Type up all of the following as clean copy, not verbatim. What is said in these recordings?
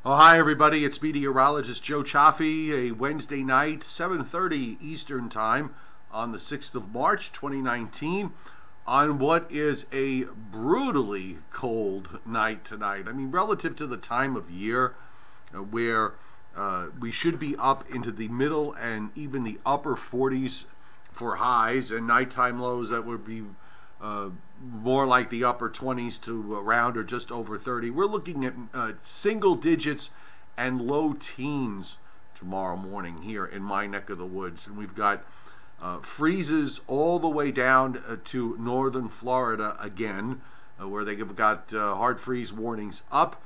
Oh, hi everybody, it's meteorologist Joe Chaffee, a Wednesday night, 7:30 Eastern Time on the 6th of March, 2019, on what is a brutally cold night tonight. I mean, relative to the time of year where we should be up into the middle and even the upper 40s for highs and nighttime lows that would be more like the upper 20s to around or just over 30. We're looking at single digits and low teens tomorrow morning here in my neck of the woods. And we've got freezes all the way down to northern Florida again, where they've got hard freeze warnings up.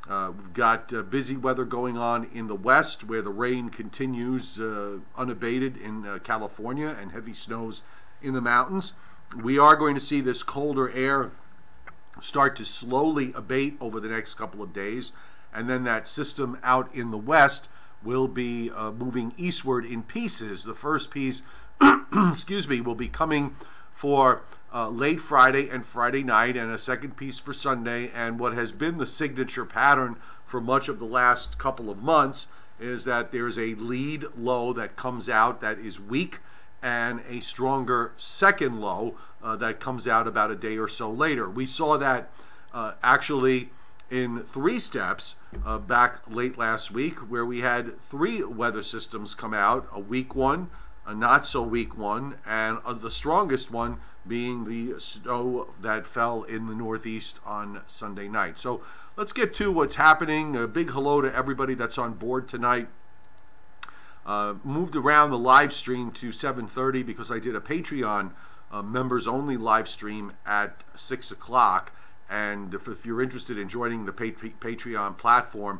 We've got busy weather going on in the west, where the rain continues unabated in California and heavy snows in the mountains. We are going to see this colder air start to slowly abate over the next couple of days, and then that system out in the west will be moving eastward in pieces. The first piece, excuse me, will be coming for late Friday and Friday night, and a second piece for Sunday. And what has been the signature pattern for much of the last couple of months is that there's a lead low that comes out that is weak, and a stronger second low that comes out about a day or so later. We saw that actually in three steps back late last week, where we had three weather systems come out: a weak one, a not so weak one, and the strongest one being the snow that fell in the Northeast on Sunday night. So let's get to what's happening. A big hello to everybody that's on board tonight. Moved around the live stream to 7:30 because I did a Patreon members only live stream at 6 o'clock. And if you're interested in joining the Patreon platform,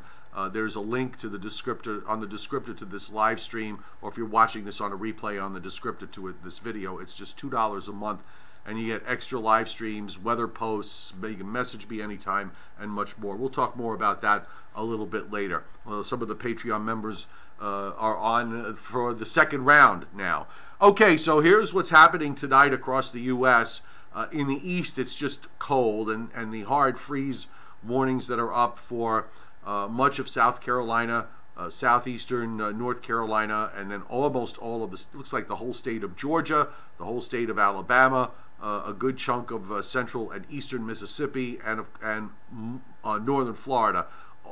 there's a link to the descriptor to this live stream, or if you're watching this on a replay on the descriptor to this video, it's just $2 a month, and you get extra live streams, weather posts, you can message me anytime, and much more. We'll talk more about that a little bit later. Some of the Patreon members are on for the second round now. Okay, so here's what's happening tonight across the U.S. In the east, it's just cold, and the hard freeze warnings that are up for much of South Carolina, southeastern North Carolina, and then almost all of this, looks like the whole state of Georgia, the whole state of Alabama, a good chunk of central and eastern Mississippi, and northern Florida,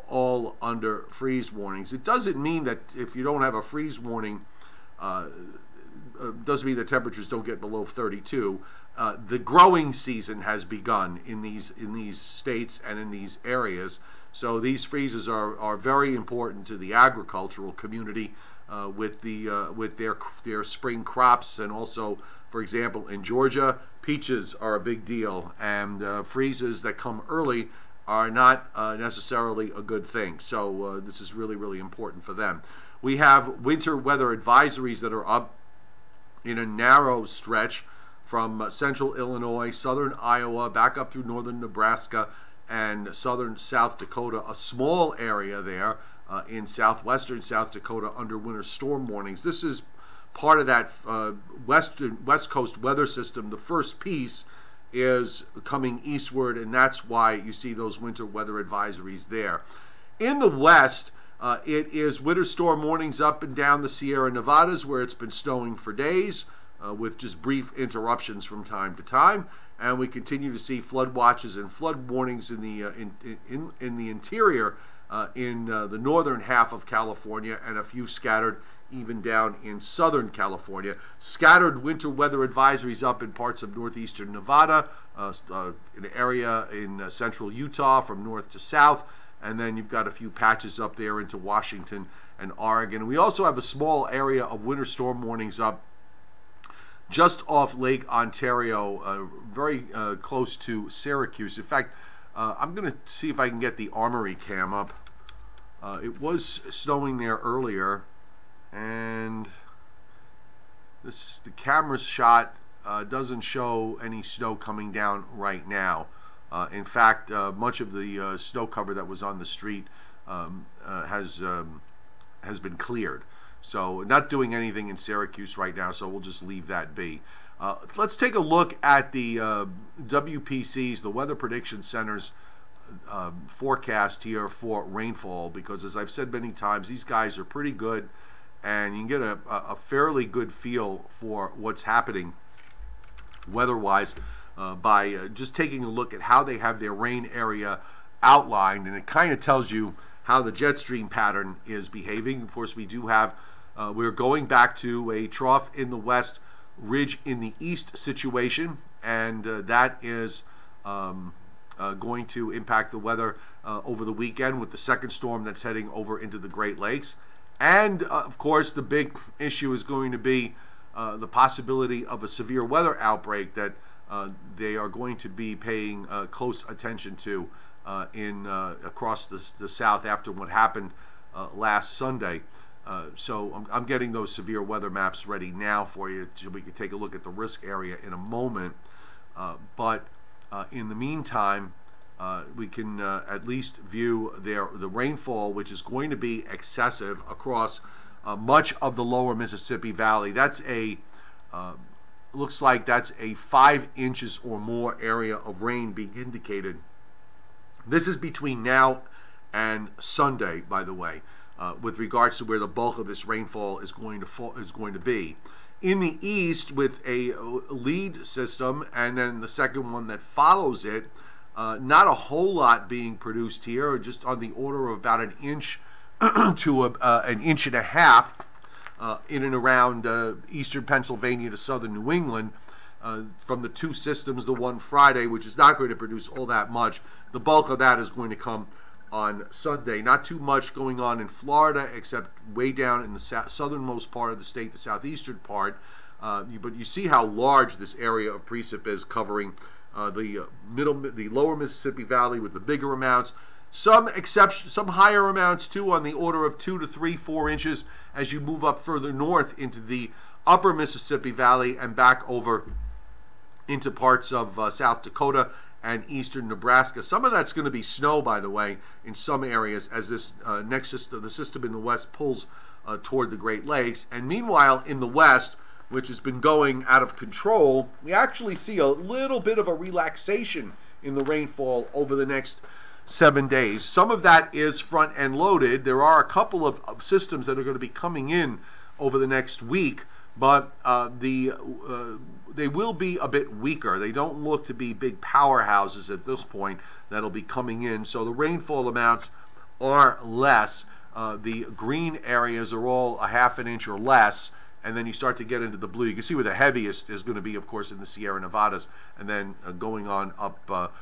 all under freeze warnings. It doesn't mean that if you don't have a freeze warning, doesn't mean the temperatures don't get below 32. The growing season has begun in these states and in these areas. So these freezes are very important to the agricultural community with their spring crops, and also, for example, in Georgia, peaches are a big deal, and freezes that come early are not necessarily a good thing. So this is really, really important for them. We have winter weather advisories that are up in a narrow stretch from central Illinois, southern Iowa, back up through northern Nebraska, and southern South Dakota, a small area there in southwestern South Dakota under winter storm warnings. This is part of that West Coast weather system. The first piece is coming eastward, and that's why you see those winter weather advisories there. In the west, it is winter storm warnings up and down the Sierra Nevadas, where it's been snowing for days, with just brief interruptions from time to time. And we continue to see flood watches and flood warnings in the interior, in the northern half of California, and a few scattered even down in southern California. Scattered winter weather advisories up in parts of northeastern Nevada, an area in central Utah from north to south, and then you've got a few patches up there into Washington and Oregon. We also have a small area of winter storm warnings up just off Lake Ontario, very close to Syracuse. In fact, I'm going to see if I can get the Armory cam up. It was snowing there earlier, and the camera shot doesn't show any snow coming down right now. In fact, much of the snow cover that was on the street has been cleared. So not doing anything in Syracuse right now, so we'll just leave that be. Let's take a look at the WPCs, the Weather Prediction Center's forecast here for rainfall, because as I've said many times, these guys are pretty good, and you can get a fairly good feel for what's happening weather-wise by just taking a look at how they have their rain area outlined, and it kind of tells you how the jet stream pattern is behaving. Of course, we do have, we're going back to a trough in the west, ridge in the east situation, and that is going to impact the weather over the weekend with the second storm that's heading over into the Great Lakes. And of course, the big issue is going to be the possibility of a severe weather outbreak that they are going to be paying close attention to across the South after what happened last Sunday. So I'm getting those severe weather maps ready now for you, so we can take a look at the risk area in a moment. But in the meantime, we can at least view the rainfall, which is going to be excessive across much of the lower Mississippi Valley. That's looks like that's a 5 inches or more area of rain being indicated. This is between now and Sunday, by the way, with regards to where the bulk of this rainfall is going to be. In the east, with a lead system and then the second one that follows it, not a whole lot being produced here, just on the order of about an inch to an inch and a half in and around eastern Pennsylvania to southern New England. From the two systems, the one Friday, which is not going to produce all that much, the bulk of that is going to come on Sunday. Not too much going on in Florida, except way down in the southernmost part of the state, the southeastern part. But you see how large this area of precip is, covering the lower Mississippi Valley with the bigger amounts. Some higher amounts too, on the order of 2 to 3, 4 inches as you move up further north into the upper Mississippi Valley and back over into parts of South Dakota and eastern Nebraska. Some of that's going to be snow, by the way, in some areas as this next system, the system in the west, pulls toward the Great Lakes. And meanwhile, in the west, which has been going out of control, we actually see a little bit of a relaxation in the rainfall over the next 7 days. Some of that is front-end loaded. There are a couple of systems that are going to be coming in over the next week, but they will be a bit weaker. They don't look to be big powerhouses at this point that'll be coming in. So the rainfall amounts are less. The green areas are all a half an inch or less, and then you start to get into the blue. You can see where the heaviest is going to be, of course, in the Sierra Nevadas, and then going on up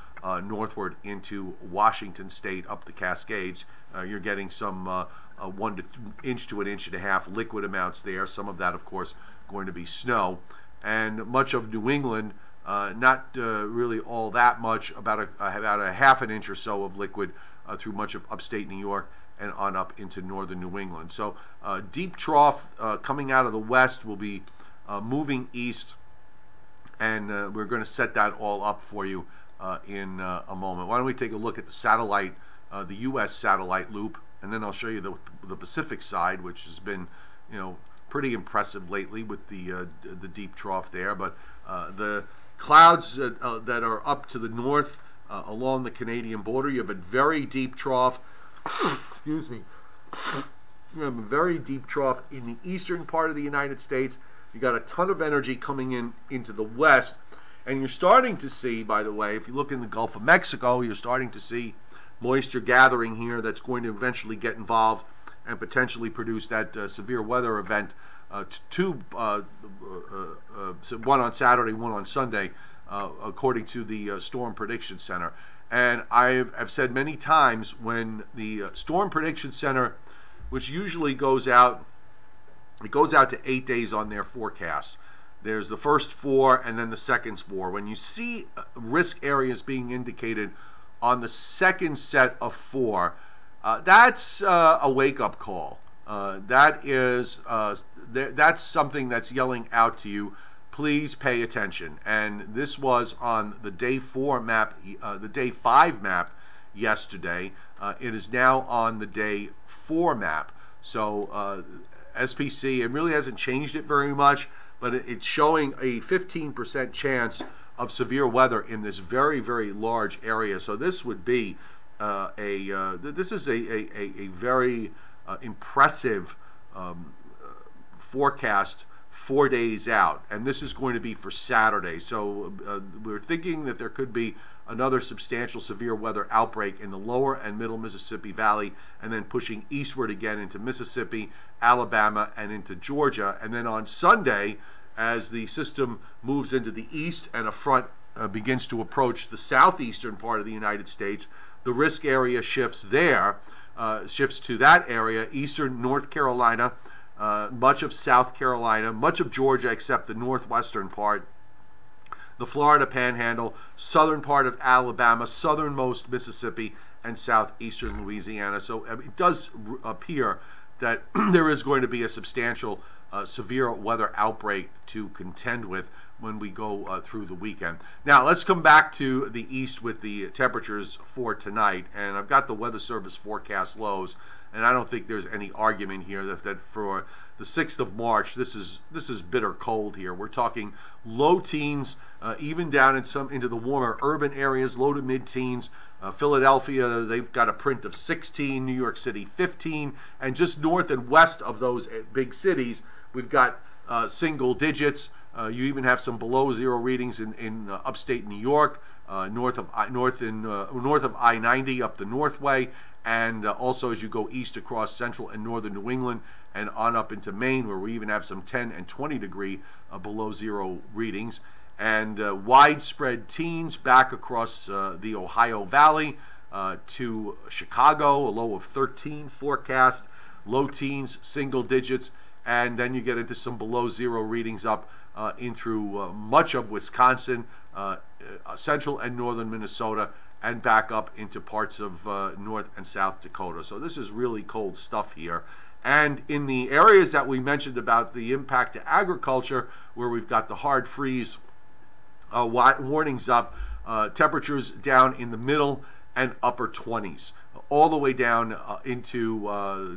northward into Washington State, up the Cascades. You're getting some 1 inch to an inch and a half liquid amounts there. Some of that, of course, going to be snow. And much of New England, not really all that much, about a half an inch or so of liquid through much of upstate New York and on up into northern New England. So deep trough coming out of the west will be moving east, and we're going to set that all up for you in a moment. Why don't we take a look at the satellite, the U.S. satellite loop, and then I'll show you the Pacific side, which has been, pretty impressive lately with the deep trough there. But the clouds that are up to the north along the Canadian border, you have a very deep trough. Excuse me. You have a very deep trough in the eastern part of the United States. You got a ton of energy coming into the west, and you're starting to see, by the way, if you look in the Gulf of Mexico, you're starting to see moisture gathering here that's going to eventually get involved and potentially produce that severe weather event, one on Saturday, one on Sunday, according to the Storm Prediction Center. And I've said many times, when the Storm Prediction Center, which usually goes out to 8 days on their forecast. There's the first 4 and then the second 4. When you see risk areas being indicated on the second set of 4, that's a wake-up call. That's something that's yelling out to you, please pay attention. And this was on the day 4 map, the day 5 map yesterday. It is now on the day 4 map. So SPC, it really hasn't changed it very much, but it's showing a 15% chance of severe weather in this very, very large area. So this would be this is a very impressive forecast 4 days out, and this is going to be for Saturday. So we're thinking that there could be another substantial severe weather outbreak in the lower and middle Mississippi Valley, and then pushing eastward again into Mississippi, Alabama, and into Georgia. And then on Sunday, as the system moves into the east and a front begins to approach the southeastern part of the United States, the risk area shifts there, shifts to that area, eastern North Carolina, much of South Carolina, much of Georgia except the northwestern part, the Florida Panhandle, southern part of Alabama, southernmost Mississippi, and southeastern Louisiana. So it does appear that there is going to be a substantial severe weather outbreak to contend with when we go through the weekend. Now let's come back to the east with the temperatures for tonight, and I've got the Weather Service forecast lows, and I don't think there's any argument here that for the 6th of March, this is bitter cold here. We're talking low teens, even down into the warmer urban areas, low to mid-teens. Philadelphia, they've got a print of 16, New York City 15, and just north and west of those big cities, we've got single digits. You even have some below zero readings in upstate New York, north of I-90 up the Northway, and also as you go east across central and northern New England and on up into Maine, where we even have some 10 and 20 degree below zero readings, and widespread teens back across the Ohio Valley to Chicago, a low of 13 forecast, low teens, single digits, and then you get into some below zero readings up in through much of Wisconsin, central and northern Minnesota, and back up into parts of North and South Dakota. So this is really cold stuff here. And in the areas that we mentioned about the impact to agriculture, where we've got the hard freeze warnings up, temperatures down in the middle and upper 20s, all the way down into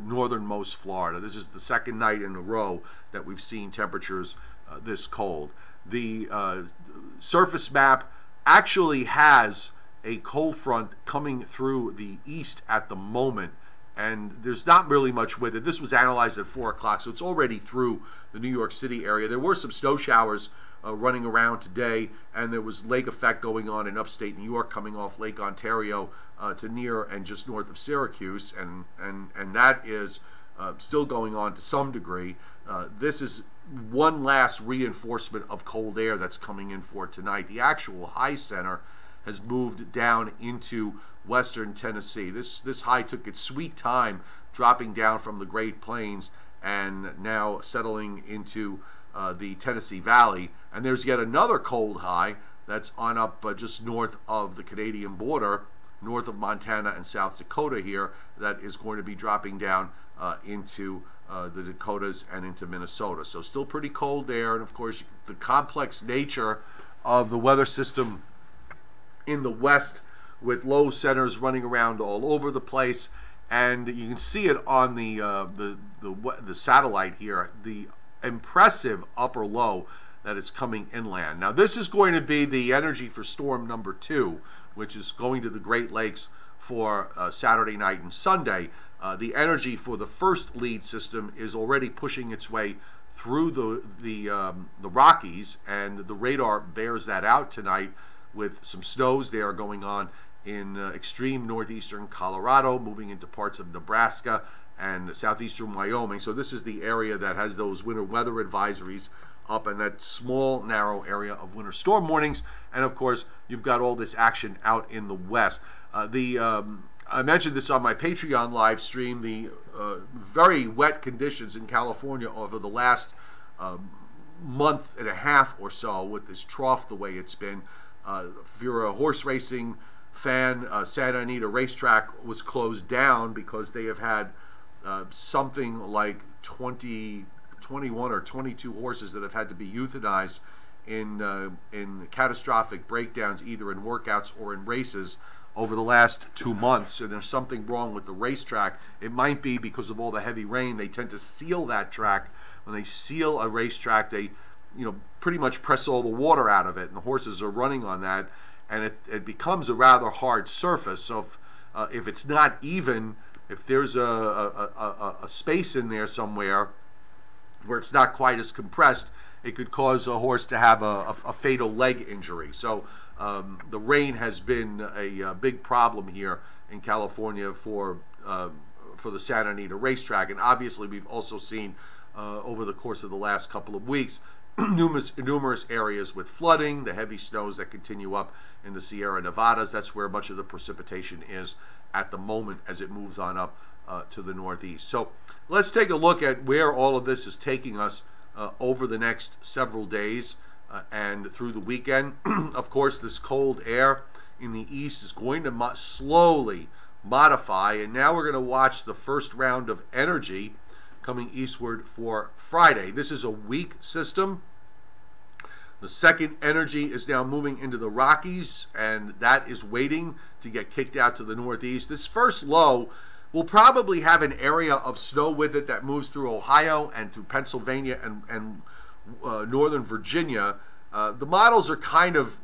northernmost Florida. This is the second night in a row that we've seen temperatures this cold. The surface map actually has a cold front coming through the east at the moment, and there's not really much with it. This was analyzed at 4 o'clock, so it's already through the New York City area. There were some snow showers running around today, and there was lake effect going on in upstate New York, coming off Lake Ontario to near and just north of Syracuse, and that is still going on to some degree. This is one last reinforcement of cold air that's coming in for tonight. The actual high center has moved down into western Tennessee. This high took its sweet time dropping down from the Great Plains and now settling into the Tennessee Valley. And there's yet another cold high that's on up just north of the Canadian border, north of Montana and South Dakota here, that is going to be dropping down into the Dakotas and into Minnesota. So still pretty cold there. And of course, the complex nature of the weather system in the west, with low centers running around all over the place, and you can see it on the satellite here, the impressive upper low that is coming inland. Now this is going to be the energy for storm number 2, which is going to the Great Lakes for Saturday night and Sunday. The energy for the first lead system is already pushing its way through the Rockies, and the radar bears that out tonight, with some snows there going on in extreme northeastern Colorado, moving into parts of Nebraska and southeastern Wyoming. So this is the area that has those winter weather advisories up in that small, narrow area of winter storm warnings. And of course, you've got all this action out in the west. I mentioned this on my Patreon live stream, the very wet conditions in California over the last month and a half or so, with this trough the way it's been. If you're a horse racing fan, Santa Anita Racetrack was closed down because they have had something like 21 or 22 horses that have had to be euthanized in catastrophic breakdowns, either in workouts or in races, over the last 2 months. And there's something wrong with the racetrack. It might be because of all the heavy rain. They tend to seal that track. When they seal a racetrack, they pretty much press all the water out of it, and the horses are running on that, and it becomes a rather hard surface. So if If it's not even, if there's a space in there somewhere where it's not quite as compressed, it could cause a horse to have a fatal leg injury. So the rain has been a big problem here in California for the Santa Anita racetrack, and obviously we've also seen over the course of the last couple of weeks numerous areas with flooding, the heavy snows that continue up in the Sierra Nevadas. That's where much of the precipitation is at the moment as it moves on up to the northeast. So let's take a look at where all of this is taking us over the next several days and through the weekend. Of course, this cold air in the east is going to slowly modify, and now we're going to watch the first round of energy coming eastward for Friday. This is a weak system. The second energy is now moving into the Rockies, and that is waiting to get kicked out to the northeast. This first low will probably have an area of snow with it that moves through Ohio and through Pennsylvania and northern Virginia. The models are kind of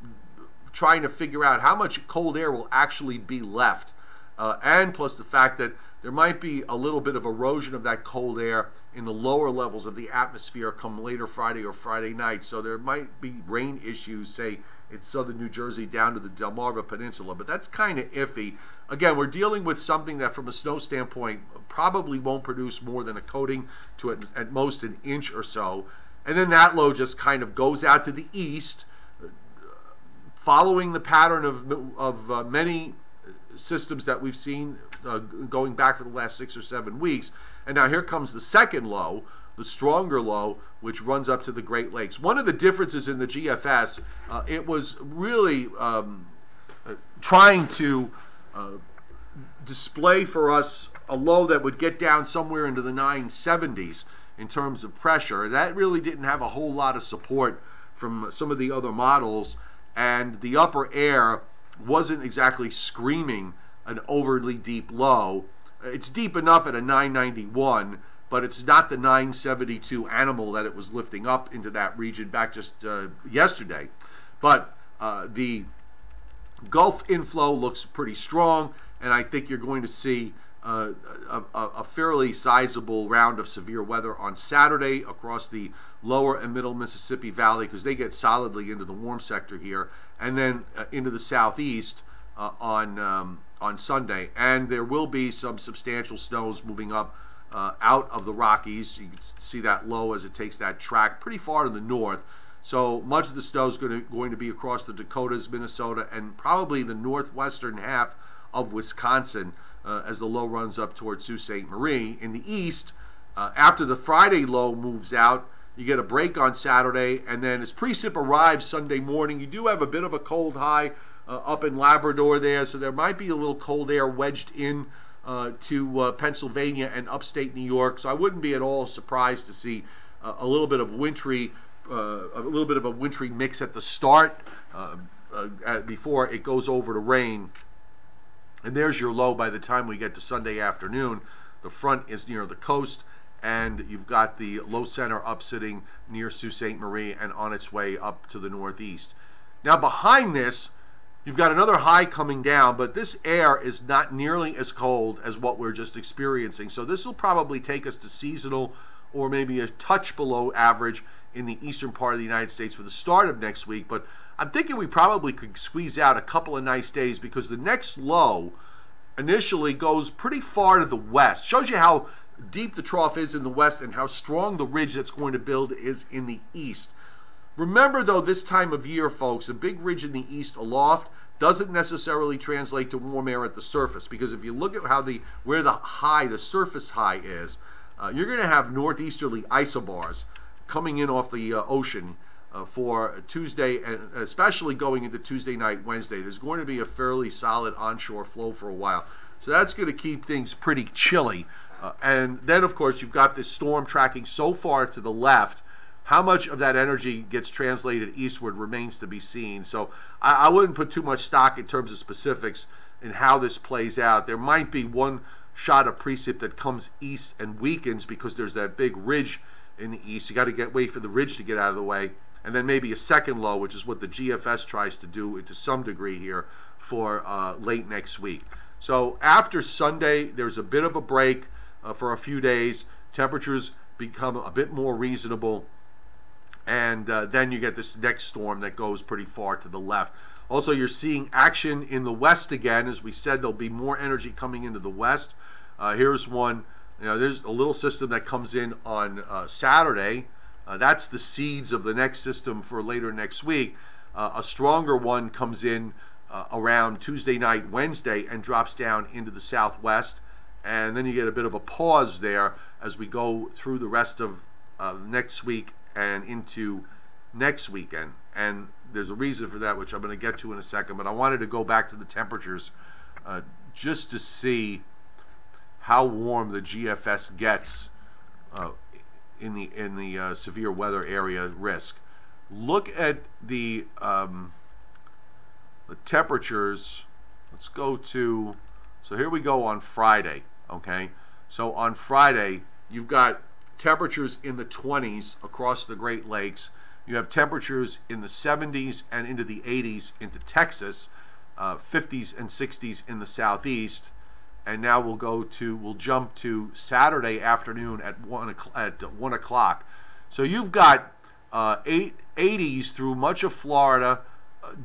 trying to figure out how much cold air will actually be left, and plus the fact that there might be a little bit of erosion of that cold air in the lower levels of the atmosphere come later Friday or Friday night. So there might be rain issues, say, in southern New Jersey down to the Delmarva Peninsula, but that's kind of iffy. Again, we're dealing with something that from a snow standpoint probably won't produce more than a coating to at most an inch or so. And then that low just kind of goes out to the east, following the pattern of many systems that we've seen going back for the last 6 or 7 weeks. And now here comes the second low, the stronger low, which runs up to the Great Lakes. One of the differences in the GFS, it was really trying to display for us a low that would get down somewhere into the 970s in terms of pressure. That really didn't have a whole lot of support from some of the other models, and the upper air wasn't exactly screaming an overly deep low. It's deep enough at a 991, but it's not the 972 animal that it was lifting up into that region back just yesterday. But the Gulf inflow looks pretty strong, and I think you're going to see a fairly sizable round of severe weather on Saturday across the lower and middle Mississippi Valley, because they get solidly into the warm sector here, and then into the southeast on Sunday. And there will be some substantial snows moving up out of the Rockies. You can see that low as it takes that track pretty far to the north. So much of the snow is going to be across the Dakotas, Minnesota, and probably the northwestern half of Wisconsin as the low runs up towards Sault Ste. Marie. In the east, after the Friday low moves out, you get a break on Saturday, and then as precip arrives Sunday morning, you do have a bit of a cold high up in Labrador there, so there might be a little cold air wedged in to Pennsylvania and upstate New York. So I wouldn't be at all surprised to see a little bit of a wintry mix at the start before it goes over to rain. And there's your low by the time we get to Sunday afternoon. The front is near the coast, and you've got the low center up sitting near Sault Ste. Marie and on its way up to the northeast. Now behind this, you've got another high coming down, but this air is not nearly as cold as what we're just experiencing. So this will probably take us to seasonal or maybe a touch below average in the eastern part of the United States for the start of next week. But I'm thinking we probably could squeeze out a couple of nice days, because the next low initially goes pretty far to the west. Shows you how deep the trough is in the west and how strong the ridge that's going to build is in the east. Remember, though, this time of year, folks, a big ridge in the east aloft doesn't necessarily translate to warm air at the surface, because if you look at how where the surface high is, you're going to have northeasterly isobars coming in off the ocean for Tuesday, and especially going into Tuesday night, Wednesday. There's going to be a fairly solid onshore flow for a while. So that's going to keep things pretty chilly. And then, of course, you've got this storm tracking so far to the left. How much of that energy gets translated eastward remains to be seen. So I wouldn't put too much stock in terms of specifics in how this plays out. There might be one shot of precip that comes east and weakens because there's that big ridge in the east. You got to wait for the ridge to get out of the way. And then maybe a second low, which is what the GFS tries to do to some degree here for late next week. So after Sunday, there's a bit of a break for a few days. Temperatures become a bit more reasonable, and then you get this next storm that goes pretty far to the left. Also, you're seeing action in the west again. As we said, there'll be more energy coming into the west. Here's one. There's a little system that comes in on Saturday. That's the seeds of the next system for later next week. A stronger one comes in around Tuesday night, Wednesday, and drops down into the southwest. And then you get a bit of a pause there as we go through the rest of next week and into next weekend. And there's a reason for that, which I'm going to get to in a second. But I wanted to go back to the temperatures just to see how warm the GFS gets in the severe weather area risk. Look at the temperatures. Let's go to, so here we go on Friday, okay? So on Friday, you've got temperatures in the 20s across the Great Lakes. You have temperatures in the 70s and into the 80s into Texas, 50s and 60s in the southeast. And now we'll jump to Saturday afternoon at 1 o'clock. So you've got 80s through much of Florida,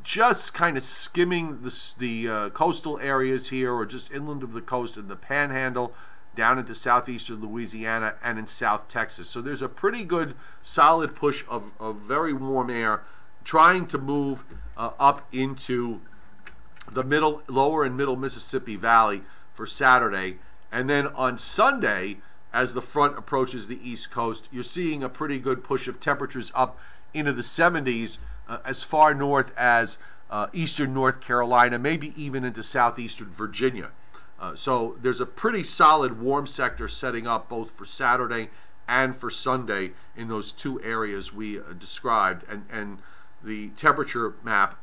just kind of skimming the coastal areas here, or just inland of the coast in the Panhandle, down into southeastern Louisiana and in South Texas. So there's a pretty good solid push of very warm air trying to move up into the lower and middle Mississippi Valley for Saturday. And then on Sunday, as the front approaches the East Coast, you're seeing a pretty good push of temperatures up into the 70s as far north as eastern North Carolina, maybe even into southeastern Virginia. So there's a pretty solid warm sector setting up both for Saturday and for Sunday in those two areas we described. And the temperature map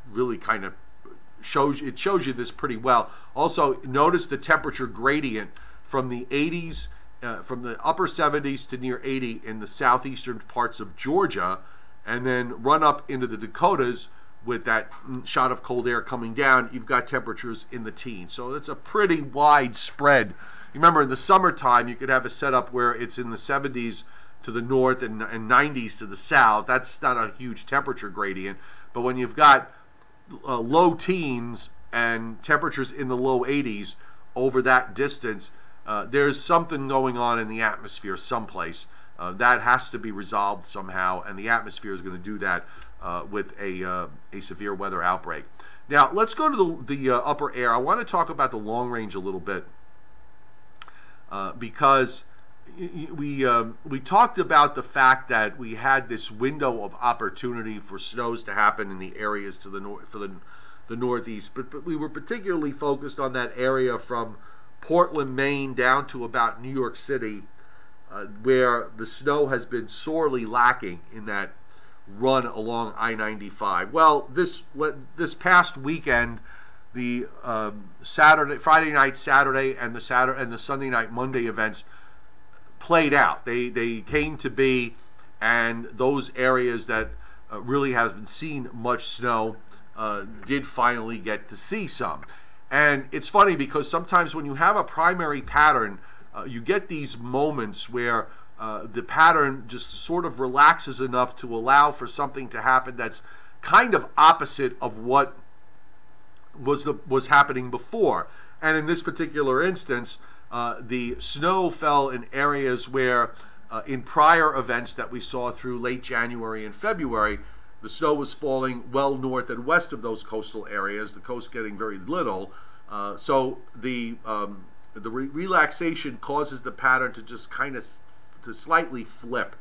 really kind of shows you this pretty well. Also, notice the temperature gradient from the 80s, from the upper 70s to near 80 in the southeastern parts of Georgia, and then run up into the Dakotas with that shot of cold air coming down. You've got temperatures in the teens. So it's a pretty wide spread. Remember, in the summertime, you could have a setup where it's in the 70s to the north and 90s to the south. That's not a huge temperature gradient. But when you've got low teens and temperatures in the low 80s over that distance, there's something going on in the atmosphere someplace. That has to be resolved somehow, and the atmosphere is going to do that with a severe weather outbreak. Now, let's go to the upper air. I want to talk about the long range a little bit because we talked about the fact that we had this window of opportunity for snows to happen in the areas to the north, for the Northeast, but we were particularly focused on that area from Portland, Maine, down to about New York City, where the snow has been sorely lacking in that run along I-95. Well, this past weekend, the Friday night, Saturday, and the Sunday night, Monday events played out. They came to be, and those areas that really haven't seen much snow did finally get to see some. And it's funny because sometimes when you have a primary pattern, you get these moments where the pattern just sort of relaxes enough to allow for something to happen that's kind of opposite of what was happening before. And in this particular instance, the snow fell in areas where in prior events that we saw through late January and February, the snow was falling well north and west of those coastal areas, the coast getting very little. So the relaxation causes the pattern to just kind of to slightly flip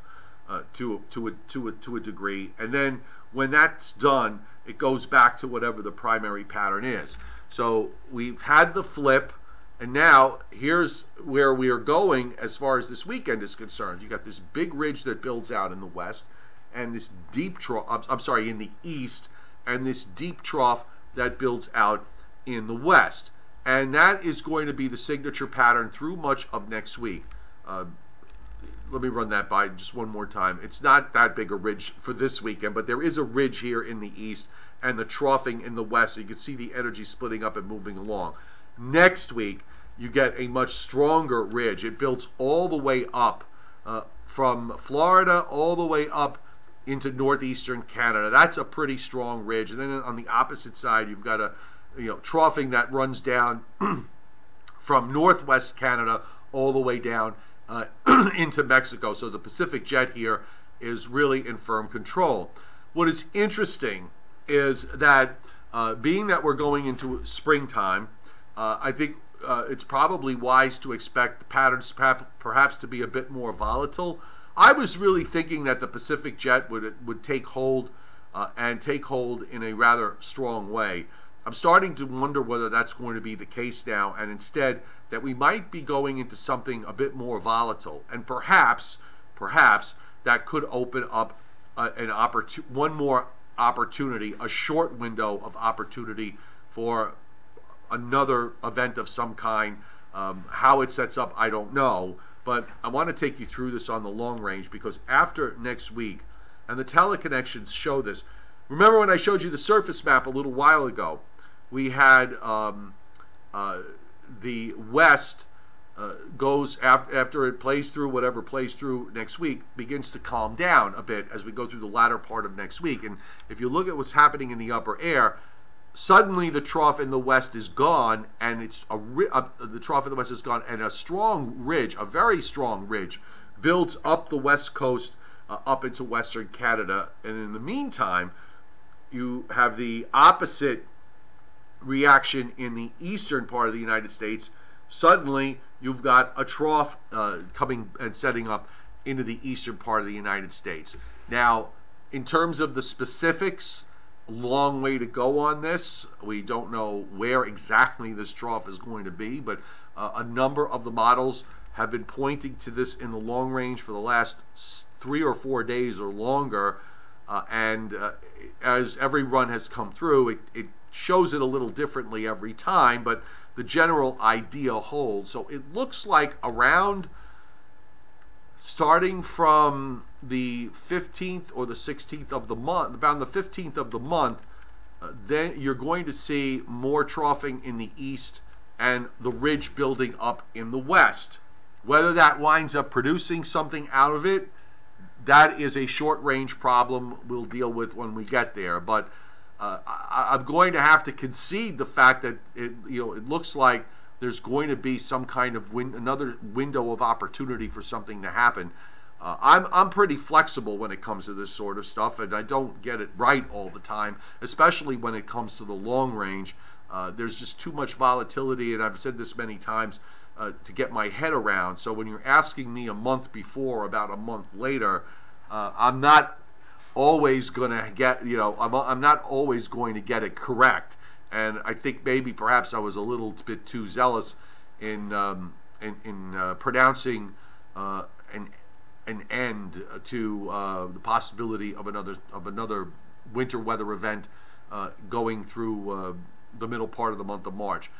to a degree, and then when that's done, it goes back to whatever the primary pattern is. So we've had the flip, and now here's where we are going as far as this weekend is concerned. You got this big ridge that builds out in the west, and this deep trough. I'm sorry, in the east, and this deep trough that builds out in the west. And that is going to be the signature pattern through much of next week. Let me run that by just one more time. It's not that big a ridge for this weekend, but there is a ridge here in the east and the troughing in the west. So you can see the energy splitting up and moving along. Next week, you get a much stronger ridge. It builds all the way up from Florida all the way up into northeastern Canada. That's a pretty strong ridge. And then on the opposite side, you've got a troughing that runs down from northwest Canada all the way down into Mexico. So the Pacific Jet here is really in firm control. What is interesting is that being that we're going into springtime, I think it's probably wise to expect the patterns perhaps to be a bit more volatile. I was really thinking that the Pacific Jet would take hold and take hold in a rather strong way. I'm starting to wonder whether that's going to be the case now, and instead that we might be going into something a bit more volatile, and perhaps that could open up one more opportunity, a short window of opportunity for another event of some kind. How it sets up, I don't know, but I want to take you through this on the long range, because after next week, and the teleconnections show this. Remember when I showed you the surface map a little while ago? We had the west goes after it plays through whatever plays through next week, begins to calm down a bit as we go through the latter part of next week. And if you look at what's happening in the upper air, suddenly the trough in the west is gone, and the trough in the west is gone, and a strong ridge, a very strong ridge, builds up the west coast up into western Canada. And in the meantime, you have the opposite reaction in the eastern part of the United States. Suddenly, you've got a trough coming and setting up into the eastern part of the United States. Now, in terms of the specifics, long way to go on this. We don't know where exactly this trough is going to be, but a number of the models have been pointing to this in the long range for the last 3 or 4 days or longer. As every run has come through, it shows it a little differently every time, but the general idea holds. So it looks like around, starting from the 15th or the 16th of the month, about the 15th of the month, then you're going to see more troughing in the east and the ridge building up in the west. Whether that winds up producing something out of it, that is a short-range problem we'll deal with when we get there. But I'm going to have to concede the fact that it looks like there's going to be some kind of another window of opportunity for something to happen. I'm pretty flexible when it comes to this sort of stuff, and I don't get it right all the time, especially when it comes to the long range. There's just too much volatility, and I've said this many times, to get my head around. So when you're asking me a month before about a month later, I'm not always going to get, I'm not always going to get it correct. And I think maybe perhaps I was a little bit too zealous in pronouncing an end to the possibility of another winter weather event going through the middle part of the month of March.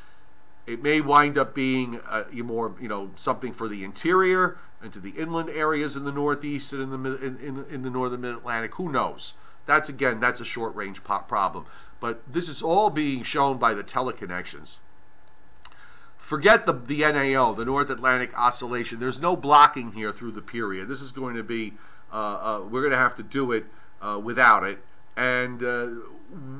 It may wind up being more, something for the interior and to the inland areas in the Northeast and in the northern Mid-Atlantic. Who knows? That's a short-range problem. But this is all being shown by the teleconnections. Forget the NAO, the North Atlantic Oscillation. There's no blocking here through the period. This is going to be, we're going to have to do it without it. And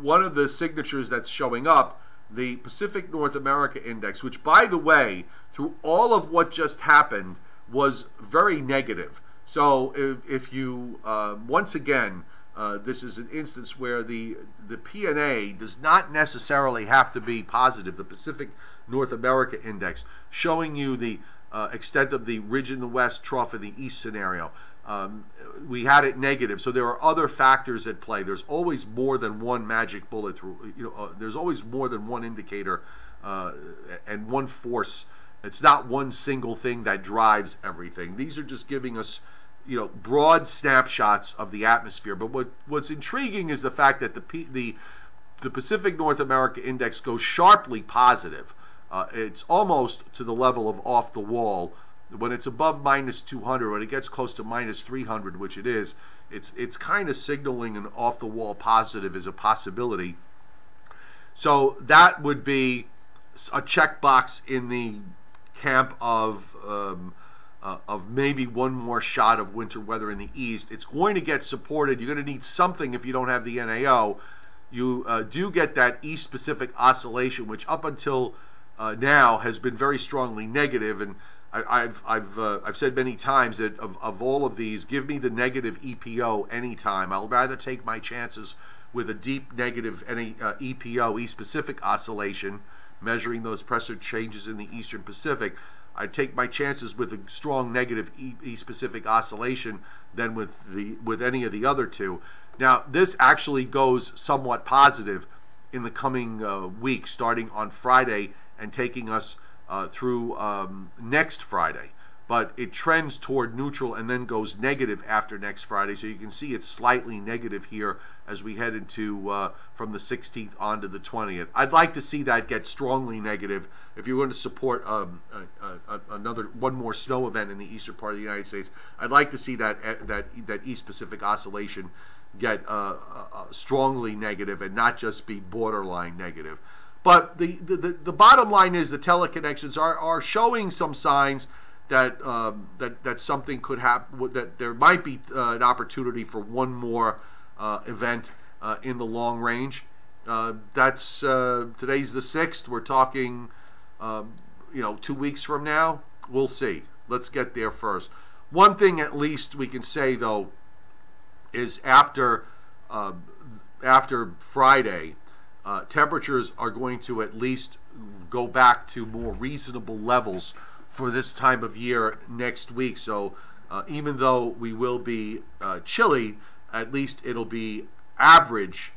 one of the signatures that's showing up, the Pacific North America Index, which, by the way, through all of what just happened, was very negative. So if you, once again, this is an instance where the PNA does not necessarily have to be positive. The Pacific North America Index, showing you the extent of the ridge in the west, trough in the east scenario. We had it negative, so there are other factors at play. There's always more than one magic bullet through. There's always more than one indicator and one force. It's not one single thing that drives everything. These are just giving us, broad snapshots of the atmosphere. But what's intriguing is the fact that the Pacific North America Index goes sharply positive. It's almost to the level of off the wall. When it's above -200, when it gets close to -300, which it is, it's kind of signaling an off-the-wall positive as a possibility. So that would be a checkbox in the camp of maybe one more shot of winter weather in the east. It's going to get supported. You're going to need something if you don't have the NAO. You do get that East Pacific oscillation, which up until now has been very strongly negative. And I've said many times that of all of these, give me the negative EPO anytime. I'll rather take my chances with a deep negative EPO, East Pacific oscillation, measuring those pressure changes in the Eastern Pacific. I'd take my chances with a strong negative East Pacific oscillation than with any of the other two. Now, this actually goes somewhat positive in the coming week, starting on Friday and taking us through next Friday. But it trends toward neutral and then goes negative after next Friday. So you can see it's slightly negative here as we head into from the 16th on to the 20th. I'd like to see that get strongly negative. If you're going to support one more snow event in the eastern part of the United States, I'd like to see that East Pacific oscillation get strongly negative and not just be borderline negative. But the bottom line is the teleconnections are showing some signs that that something could happen, that there might be an opportunity for one more event in the long range. That's today's the 6th. We're talking 2 weeks from now. We'll see. Let's get there first. One thing at least we can say though is after Friday, temperatures are going to at least go back to more reasonable levels for this time of year next week. So even though we will be chilly, at least it'll be average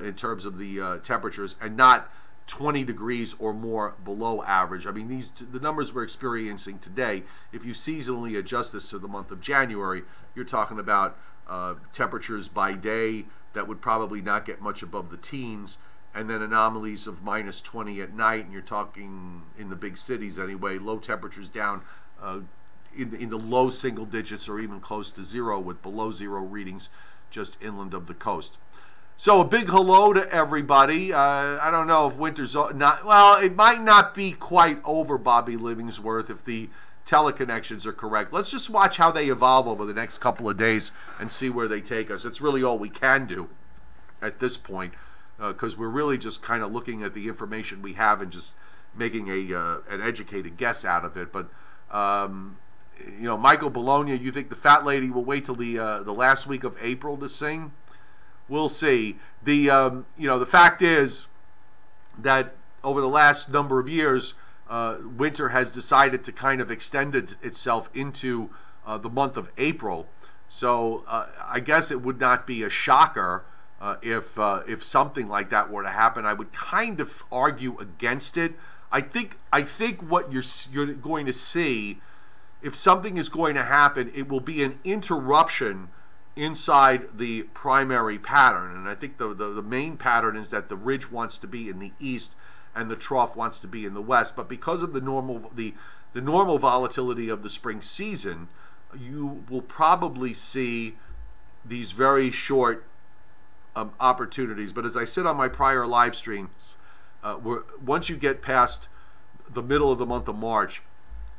in terms of the temperatures and not 20 degrees or more below average. I mean, the numbers we're experiencing today, if you seasonally adjust this to the month of January, you're talking about temperatures by day that would probably not get much above the teens, and then anomalies of minus 20 at night, and you're talking in the big cities anyway, low temperatures down in the low single digits or even close to zero, with below zero readings just inland of the coast. So a big hello to everybody. I don't know if winter's not, well, it might not be quite over, Bobby Livingworth, if the teleconnections are correct. Let's just watch how they evolve over the next couple of days and see where they take us. It's really all we can do at this point, because we're really just kind of looking at the information we have and just making an educated guess out of it. But Michael Bologna, you think the fat lady will wait till the last week of April to sing? We'll see. The fact is that over the last number of years, winter has decided to kind of extend itself into the month of April. So I guess it would not be a shocker if something like that were to happen. I would kind of argue against it. I think what you're going to see, if something is going to happen, it will be an interruption inside the primary pattern. And I think the main pattern is that the ridge wants to be in the east and the trough wants to be in the west. But because of the normal volatility of the spring season, you will probably see these very short opportunities. But as I said on my prior live streams, once you get past the middle of the month of March,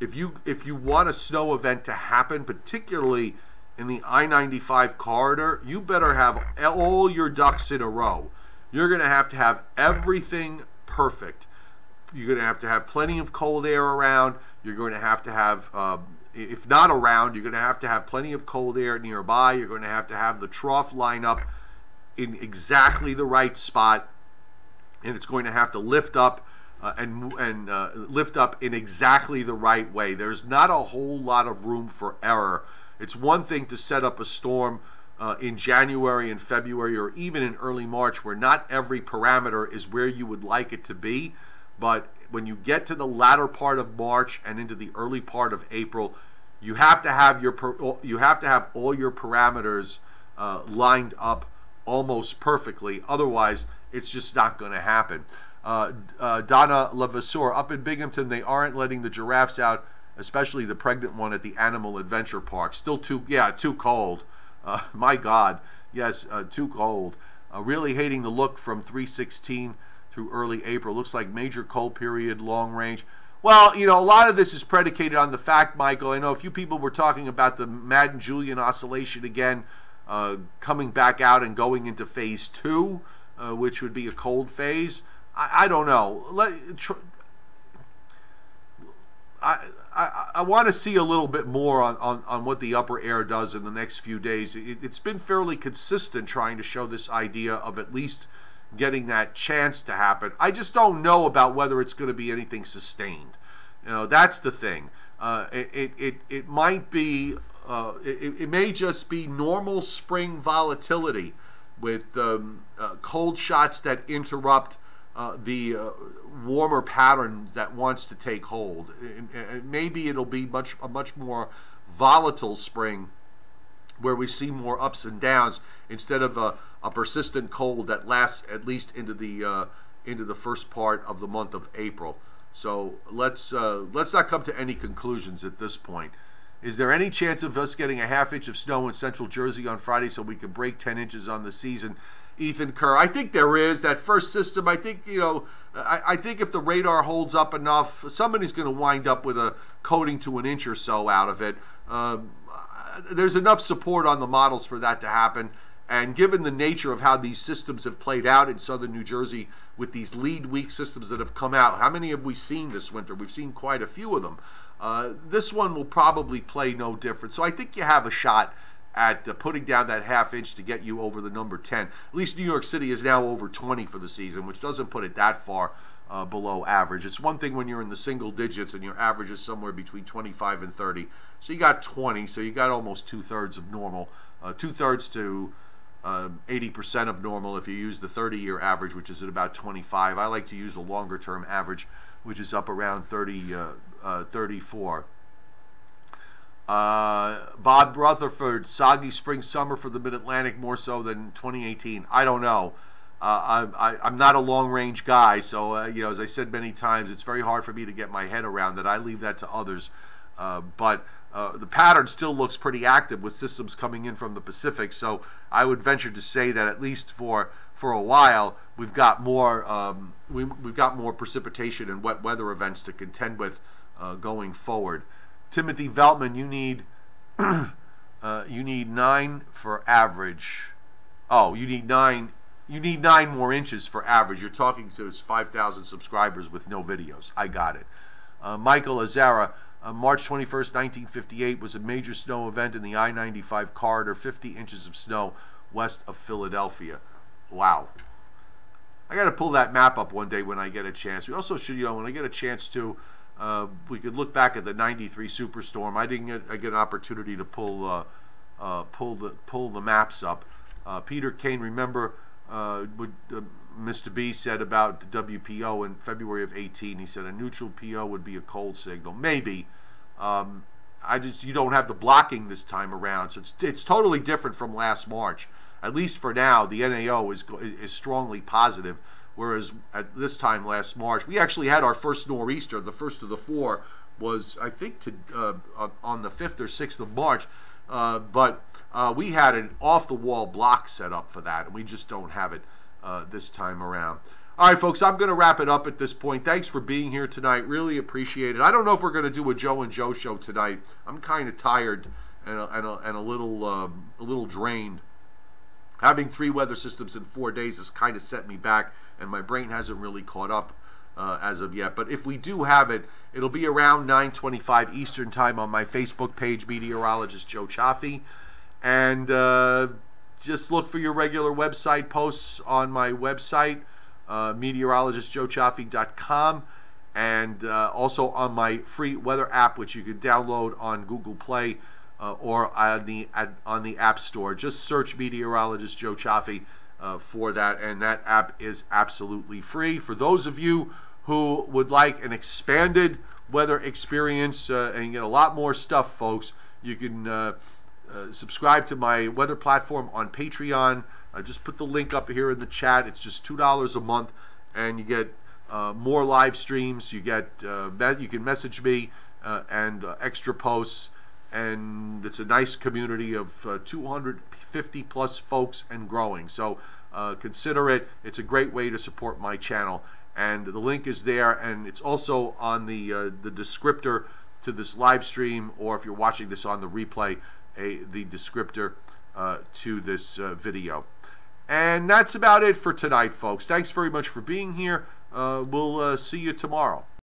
if you want a snow event to happen, particularly in the I-95 corridor, you better have all your ducks in a row. You're going to have everything perfect. You're going to have plenty of cold air around. You're going to have, if not around, you're going to have plenty of cold air nearby. You're going to have the trough line up in exactly the right spot, and it's going to have to lift up and lift up in exactly the right way. There's not a whole lot of room for error. It's one thing to set up a storm in January and February or even in early March where not every parameter is where you would like it to be. But when you get to the latter part of March and into the early part of April, you have to have all your parameters lined up almost perfectly. Otherwise, it's just not going to happen. Donna Levasseur, up in Binghamton, they aren't letting the giraffes out, especially the pregnant one at the Animal Adventure Park. Still too cold. My God, yes, too cold. Really hating the look from 316 through early April. Looks like major cold period, long range. Well, you know, a lot of this is predicated on the fact, Michael, I know a few people were talking about the Madden-Julian oscillation again, coming back out and going into phase 2, which would be a cold phase. I don't know. I want to see a little bit more on what the upper air does in the next few days. It's been fairly consistent trying to show this idea of at least getting that chance to happen. I just don't know about whether it's going to be anything sustained. You know, that's the thing. It might be, it may just be normal spring volatility with cold shots that interrupt the warmer pattern that wants to take hold. Maybe it'll be a much more volatile spring where we see more ups and downs instead of a persistent cold that lasts at least into the first part of the month of April. So let's not come to any conclusions at this point. Is there any chance of us getting a ½ inch of snow in central Jersey on Friday so we can break 10 inches on the season? Ethan Kerr, I think there is. That first system, I think, you know, I think if the radar holds up enough, somebody's going to wind up with a coating to an inch or so out of it. There's enough support on the models for that to happen. And given the nature of how these systems have played out in southern New Jersey with these lead weak systems that have come out, how many have we seen this winter? We've seen quite a few of them. This one will probably play no different. So I think you have a shot at putting down that ½ inch to get you over the number 10. At least New York City is now over 20 for the season, which doesn't put it that far below average. It's one thing when you're in the single digits and your average is somewhere between 25 and 30. So you got 20, so you got almost 2/3 of normal. 2/3 to 80% of normal if you use the 30-year average, which is at about 25. I like to use the longer-term average, which is up around 34. Bob Rutherford, soggy spring summer for the Mid-Atlantic more so than 2018. I don't know. I'm not a long-range guy, so you know, as I said many times, it's very hard for me to get my head around that. I leave that to others. But the pattern still looks pretty active with systems coming in from the Pacific, so I would venture to say that at least for a while we've got more we've got more precipitation and wet weather events to contend with going forward. Timothy Veltman, you need you need 9 for average. Oh, you need 9. You need 9 more inches for average. You're talking to his 5,000 subscribers with no videos. I got it. Michael Azara, March 21st, 1958 was a major snow event in the I-95 corridor, 50 inches of snow west of Philadelphia. Wow. I got to pull that map up one day when I get a chance. We also should, you know, when I get a chance to, we could look back at the '93 Superstorm. I didn't get an opportunity to pull the maps up. Peter Kane, remember what Mr. B said about the WPO in February of 18. He said a neutral PO would be a cold signal. Maybe. You don't have the blocking this time around, so it's totally different from last March. At least for now, the NAO is strongly positive, whereas at this time last March, we actually had our first nor'easter. The first of the 4 was, I think, on the 5th or 6th of March, but we had an off-the-wall block set up for that, and we just don't have it this time around. All right, folks, I'm going to wrap it up at this point. Thanks for being here tonight. Really appreciate it. I don't know if we're going to do a Joe and Joe show tonight. I'm kind of tired and a little drained. Having 3 weather systems in 4 days has kind of set me back, and my brain hasn't really caught up as of yet. But if we do have it, it'll be around 9:25 Eastern Time on my Facebook page, Meteorologist Joe Chaffee. And just look for your regular website posts on my website, meteorologistjoechaffee.com, and also on my free weather app, which you can download on Google Play or on the App Store. Just search Meteorologist Joe Chaffee for that, and that app is absolutely free. For those of you who would like an expanded weather experience and get a lot more stuff, folks, you can subscribe to my weather platform on Patreon. I just put the link up here in the chat. It's just $2 a month, and you get more live streams. You get you can message me and extra posts, and it's a nice community of 250 plus folks and growing. So consider it. It's a great way to support my channel, and the link is there, and it's also on the descriptor to this live stream, or if you're watching this on the replay, the descriptor to this video. And that's about it for tonight, folks. Thanks very much for being here. We'll see you tomorrow.